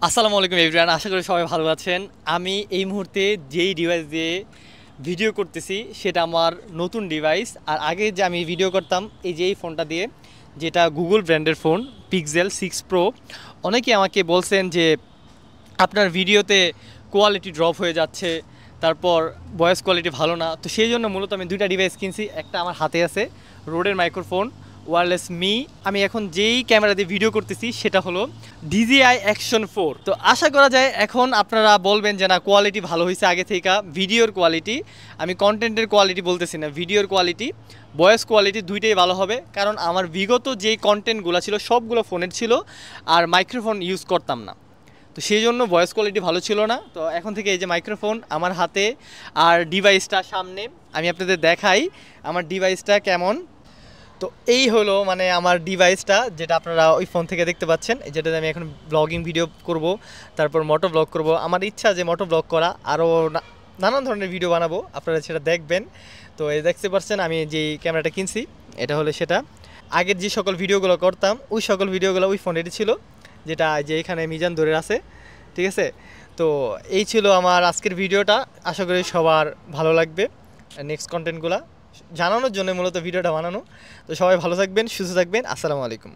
আসসালামু আলাইকুম এভরিওয়ান, আশা করি সবাই ভালো আছেন। আমি এই মুহূর্তে যেই ডিভাইস দিয়ে ভিডিও করতেছি সেটা আমার নতুন ডিভাইস। আর আগে যে আমি ভিডিও করতাম এই যে এই ফোনটা দিয়ে, যেটা গুগল ব্র্যান্ডের ফোন, পিক্সেল 6 প্রো। অনেকে আমাকে বলছেন যে আপনার ভিডিওতে কোয়ালিটি ড্রপ হয়ে যাচ্ছে, তারপর ভয়েস কোয়ালিটি ভালো না। তো সেই জন্য মূলত আমি দুইটা ডিভাইস কিনছি। একটা আমার হাতে আছে রোডের মাইক্রোফোন ওয়্যারলেস মি। আমি এখন যেই ক্যামেরা দিয়ে ভিডিও করতেছি সেটা হলো DJI Action 4। তো আশা করা যায় এখন আপনারা বলবেন যে না, কোয়ালিটি ভালো হয়েছে আগে থেকে। ভিডিওর কোয়ালিটি, আমি কন্টেন্টের কোয়ালিটি বলতেছি না, ভিডিওর কোয়ালিটি, ভয়েস কোয়ালিটি দুইটাই ভালো হবে। কারণ আমার বিগত যেই কন্টেন্টগুলো ছিল সবগুলো ফোনের ছিল, আর মাইক্রোফোন ইউজ করতাম না। তো সেই জন্য ভয়েস কোয়ালিটি ভালো ছিল না। তো এখন থেকে এই যে মাইক্রোফোন আমার হাতে আর ডিভাইসটা সামনে, আমি আপনাদের দেখাই আমার ডিভাইসটা কেমন। তো এই হলো মানে আমার ডিভাইসটা, যেটা আপনারা ওই ফোন থেকে দেখতে পাচ্ছেন, যেটাতে আমি এখন ব্লগিং ভিডিও করব, তারপর মোটো ব্লগ করব। আমার ইচ্ছা যে মোটো ব্লগ করা, আরও নানান ধরনের ভিডিও বানাবো, আপনারা সেটা দেখবেন। তো এই দেখতে পাচ্ছেন আমি যেই ক্যামেরাটা কিনছি এটা হলো সেটা। আগের যে সকল ভিডিওগুলো করতাম ওই সকল ভিডিওগুলো ওই ফোনেরই ছিল, যেটা যে এখানে মিজান ধরে আছে, ঠিক আছে। তো এই ছিল আমার আজকের ভিডিওটা, আশা করি সবার ভালো লাগবে। নেক্সট কন্টেন্টগুলো জানানোর জন্য মূলত ভিডিওটা বানানো। তো সবাই ভালো থাকবেন, সুস্থ থাকবেন, আসসালামু আলাইকুম।